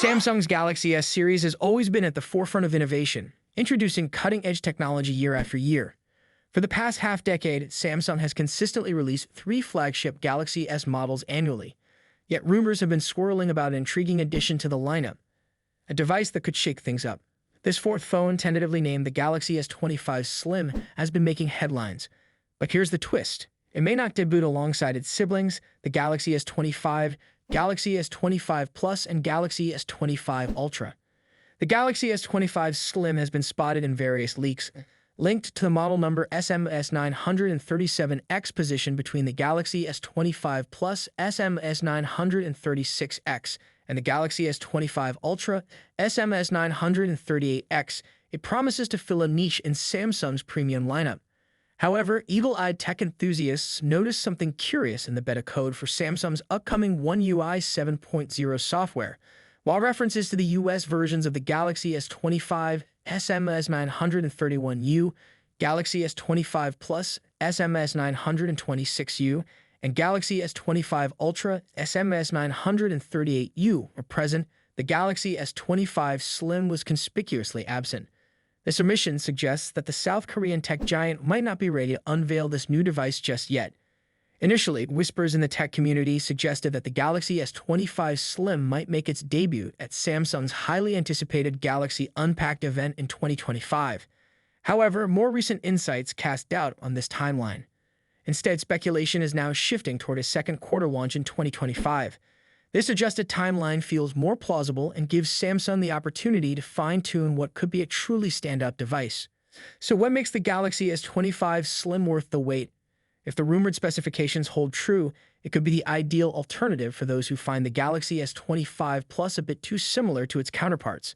Samsung's Galaxy S series has always been at the forefront of innovation, introducing cutting-edge technology year after year. For the past half-decade, Samsung has consistently released 3 flagship Galaxy S models annually. Yet rumors have been swirling about an intriguing addition to the lineup, a device that could shake things up. This fourth phone, tentatively named the Galaxy S25 Slim, has been making headlines. But here's the twist. It may not debut alongside its siblings, the Galaxy S25, Galaxy S25 Plus, and Galaxy S25 Ultra. The Galaxy S25 Slim has been spotted in various leaks, linked to the model number SMS937X position between the Galaxy S25 Plus SMS936X and the Galaxy S25 Ultra SMS938X. It promises to fill a niche in Samsung's premium lineup. However, eagle-eyed tech enthusiasts noticed something curious in the beta code for Samsung's upcoming One UI 7.0 software. While references to the US versions of the Galaxy S25 SMS931U, Galaxy S25 Plus SMS926U, and Galaxy S25 Ultra SMS938U are present, the Galaxy S25 Slim was conspicuously absent. This omission suggests that the South Korean tech giant might not be ready to unveil this new device just yet. Initially, whispers in the tech community suggested that the Galaxy S25 Slim might make its debut at Samsung's highly anticipated Galaxy Unpacked event in 2025. However, more recent insights cast doubt on this timeline. Instead, speculation is now shifting toward a second quarter launch in 2025. This adjusted timeline feels more plausible and gives Samsung the opportunity to fine-tune what could be a truly stand-up device. So what makes the Galaxy S25 Slim worth the wait? If the rumored specifications hold true, it could be the ideal alternative for those who find the Galaxy S25 Plus a bit too similar to its counterparts.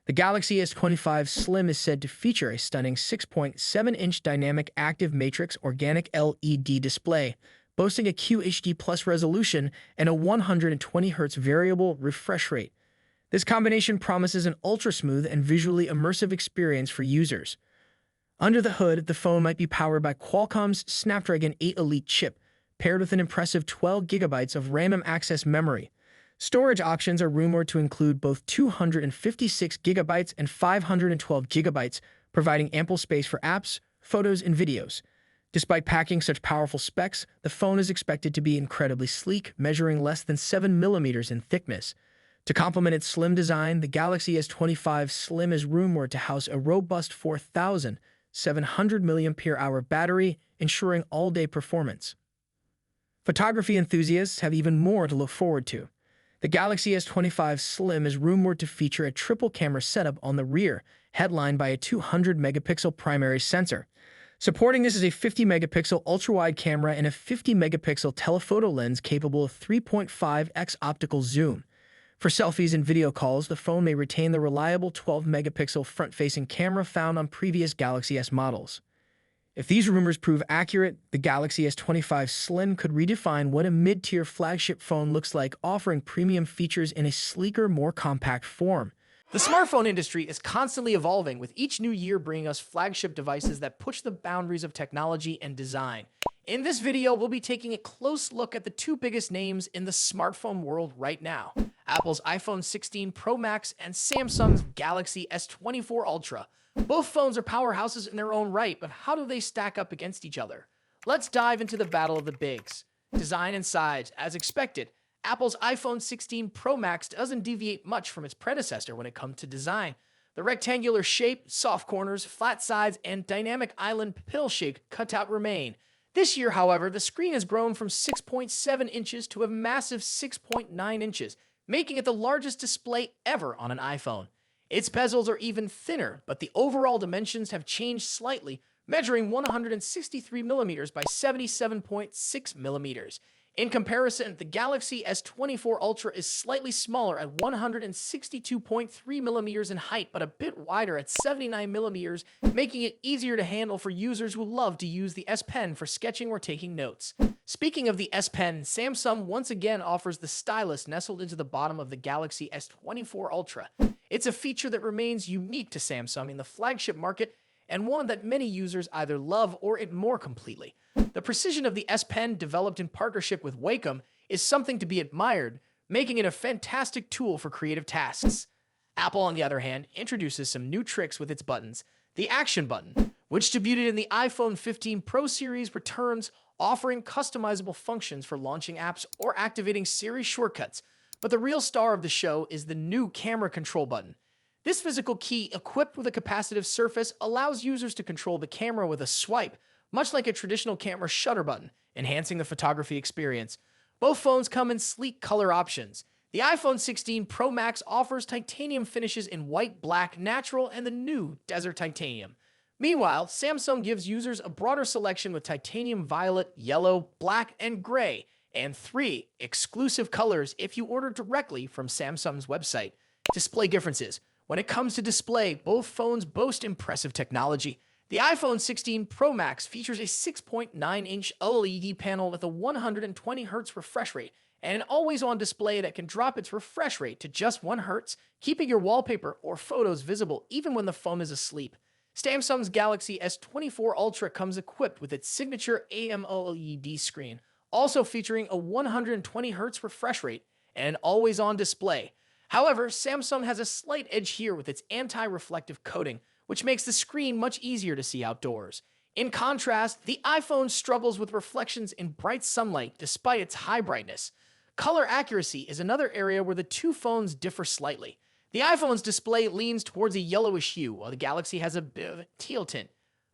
The Galaxy S25 Slim is said to feature a stunning 6.7-inch dynamic active matrix organic LED display, boasting a QHD Plus resolution and a 120Hz variable refresh rate. This combination promises an ultra-smooth and visually immersive experience for users. Under the hood, the phone might be powered by Qualcomm's Snapdragon 8 Elite chip, paired with an impressive 12GB of random access memory. Storage options are rumored to include both 256GB and 512GB, providing ample space for apps, photos, and videos. Despite packing such powerful specs, the phone is expected to be incredibly sleek, measuring less than 7mm in thickness. To complement its slim design, the Galaxy S25 Slim is rumored to house a robust 4,700 mAh battery, ensuring all-day performance. Photography enthusiasts have even more to look forward to. The Galaxy S25 Slim is rumored to feature a triple-camera setup on the rear, headlined by a 200-megapixel primary sensor. Supporting this is a 50-megapixel ultra-wide camera and a 50-megapixel telephoto lens capable of 3.5x optical zoom. For selfies and video calls, the phone may retain the reliable 12-megapixel front-facing camera found on previous Galaxy S models. If these rumors prove accurate, the Galaxy S25 Slim could redefine what a mid-tier flagship phone looks like, offering premium features in a sleeker, more compact form. The smartphone industry is constantly evolving, with each new year bringing us flagship devices that push the boundaries of technology and design. In this video, we'll be taking a close look at the 2 biggest names in the smartphone world right now: Apple's iPhone 16 Pro Max and Samsung's Galaxy S24 Ultra. Both phones are powerhouses in their own right, but how do they stack up against each other? Let's dive into the battle of the bigs. Design and size. As expected, Apple's iPhone 16 Pro Max doesn't deviate much from its predecessor when it comes to design. The rectangular shape, soft corners, flat sides, and dynamic island pill-shaped cutout remain. This year, however, the screen has grown from 6.7 inches to a massive 6.9 inches, making it the largest display ever on an iPhone. Its bezels are even thinner, but the overall dimensions have changed slightly, measuring 163mm by 77.6mm. In comparison, the Galaxy S24 Ultra is slightly smaller at 162.3mm in height, but a bit wider at 79mm, making it easier to handle for users who love to use the S Pen for sketching or taking notes. Speaking of the S Pen, Samsung once again offers the stylus nestled into the bottom of the Galaxy S24 Ultra. It's a feature that remains unique to Samsung in the flagship market, and one that many users either love or ignore completely. The precision of the S Pen, developed in partnership with Wacom, is something to be admired, making it a fantastic tool for creative tasks. Apple, on the other hand, introduces some new tricks with its buttons. The Action button, which debuted in the iPhone 15 Pro series, returns, offering customizable functions for launching apps or activating Siri shortcuts. But the real star of the show is the new Camera Control button. This physical key, equipped with a capacitive surface, allows users to control the camera with a swipe, much like a traditional camera shutter button, enhancing the photography experience. Both phones come in sleek color options. The iPhone 16 Pro Max offers titanium finishes in white, black, natural, and the new Desert Titanium. Meanwhile, Samsung gives users a broader selection with titanium violet, yellow, black, and gray, and 3 exclusive colors if you order directly from Samsung's website. Display differences. When it comes to display, both phones boast impressive technology. The iPhone 16 Pro Max features a 6.9-inch OLED panel with a 120Hz refresh rate and an always-on display that can drop its refresh rate to just 1 Hz, keeping your wallpaper or photos visible even when the phone is asleep. Samsung's Galaxy S24 Ultra comes equipped with its signature AMOLED screen, also featuring a 120Hz refresh rate and an always-on display. However, Samsung has a slight edge here with its anti-reflective coating, which makes the screen much easier to see outdoors. In contrast, the iPhone struggles with reflections in bright sunlight despite its high brightness. Color accuracy is another area where the two phones differ slightly. The iPhone's display leans towards a yellowish hue, while the Galaxy has a bit of a teal tint.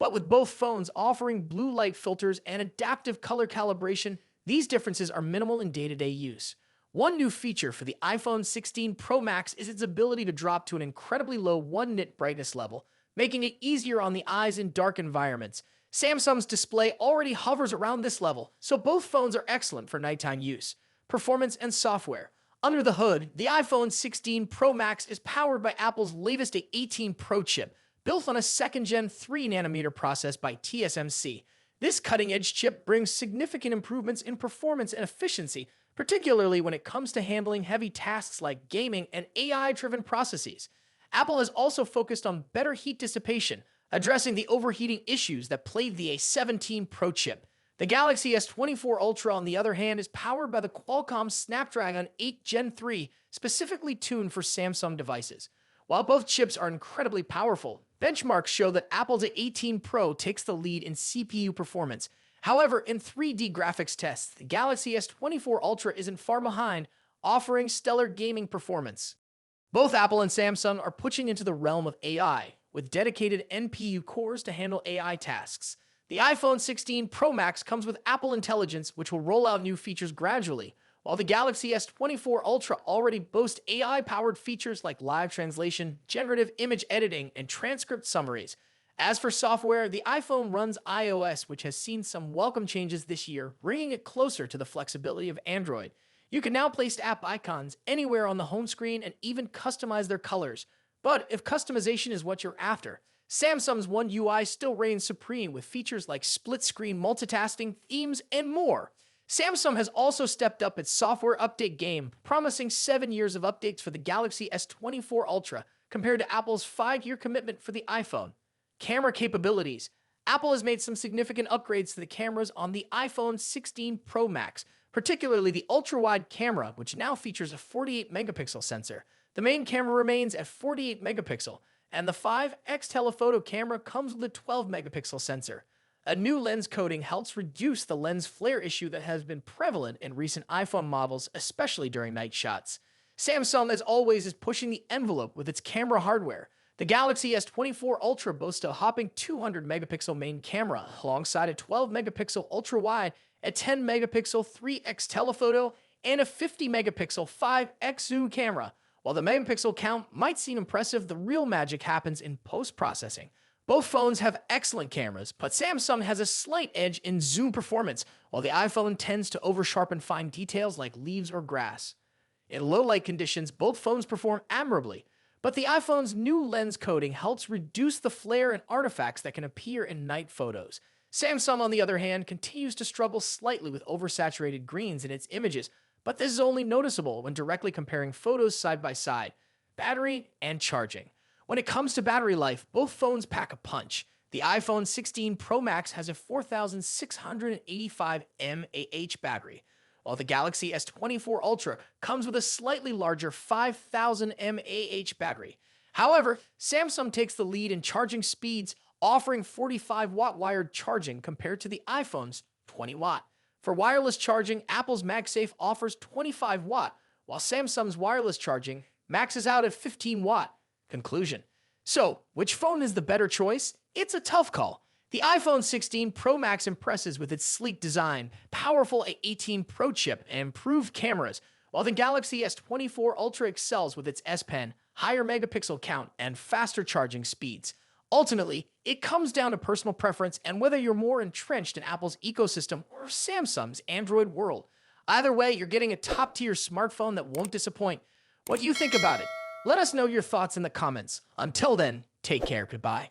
But with both phones offering blue light filters and adaptive color calibration, these differences are minimal in day-to-day use. One new feature for the iPhone 16 Pro Max is its ability to drop to an incredibly low 1-nit brightness level, making it easier on the eyes in dark environments. Samsung's display already hovers around this level, so both phones are excellent for nighttime use. Performance and software. Under the hood, the iPhone 16 Pro Max is powered by Apple's latest A18 Pro chip, built on a second-gen 3nm process by TSMC. This cutting-edge chip brings significant improvements in performance and efficiency, particularly when it comes to handling heavy tasks like gaming and AI-driven processes. Apple has also focused on better heat dissipation, addressing the overheating issues that plagued the A17 Pro chip. The Galaxy S24 Ultra, on the other hand, is powered by the Qualcomm Snapdragon 8 Gen 3, specifically tuned for Samsung devices. While both chips are incredibly powerful, benchmarks show that Apple's A18 Pro takes the lead in CPU performance. However, in 3D graphics tests, the Galaxy S24 Ultra isn't far behind, offering stellar gaming performance. Both Apple and Samsung are pushing into the realm of AI, with dedicated NPU cores to handle AI tasks. The iPhone 16 Pro Max comes with Apple Intelligence, which will roll out new features gradually, while the Galaxy S24 Ultra already boasts AI-powered features like live translation, generative image editing, and transcript summaries. As for software, the iPhone runs iOS, which has seen some welcome changes this year, bringing it closer to the flexibility of Android. You can now place app icons anywhere on the home screen and even customize their colors. But if customization is what you're after, Samsung's One UI still reigns supreme with features like split-screen multitasking, themes, and more. Samsung has also stepped up its software update game, promising 7 years of updates for the Galaxy S24 Ultra, compared to Apple's 5-year commitment for the iPhone. Camera capabilities. Apple has made some significant upgrades to the cameras on the iPhone 16 Pro Max, particularly the ultra-wide camera, which now features a 48-megapixel sensor. The main camera remains at 48 megapixel, and the 5x telephoto camera comes with a 12-megapixel sensor. A new lens coating helps reduce the lens flare issue that has been prevalent in recent iPhone models, especially during night shots. Samsung, as always, is pushing the envelope with its camera hardware. The Galaxy S24 Ultra boasts a hopping 200-megapixel main camera, alongside a 12-megapixel ultra-wide, a 10-megapixel 3x telephoto, and a 50-megapixel 5x zoom camera. While the megapixel count might seem impressive, the real magic happens in post-processing. Both phones have excellent cameras, but Samsung has a slight edge in zoom performance, while the iPhone tends to over-sharpen fine details like leaves or grass. In low-light conditions, both phones perform admirably, but the iPhone's new lens coating helps reduce the flare and artifacts that can appear in night photos. Samsung, on the other hand, continues to struggle slightly with oversaturated greens in its images, but this is only noticeable when directly comparing photos side by side. Battery and charging. When it comes to battery life, both phones pack a punch. The iPhone 16 Pro Max has a 4,685 mAh battery, while the Galaxy S24 Ultra comes with a slightly larger 5000 mAh battery. However, Samsung takes the lead in charging speeds, offering 45-watt wired charging compared to the iPhone's 20-watt. For wireless charging, Apple's MagSafe offers 25-watt, while Samsung's wireless charging maxes out at 15-watt. Conclusion. So, which phone is the better choice? It's a tough call. The iPhone 16 Pro Max impresses with its sleek design, powerful A18 Pro chip, and improved cameras, while the Galaxy S24 Ultra excels with its S Pen, higher megapixel count, and faster charging speeds. Ultimately, it comes down to personal preference and whether you're more entrenched in Apple's ecosystem or Samsung's Android world. Either way, you're getting a top-tier smartphone that won't disappoint. What do you think about it? Let us know your thoughts in the comments. Until then, take care. Goodbye.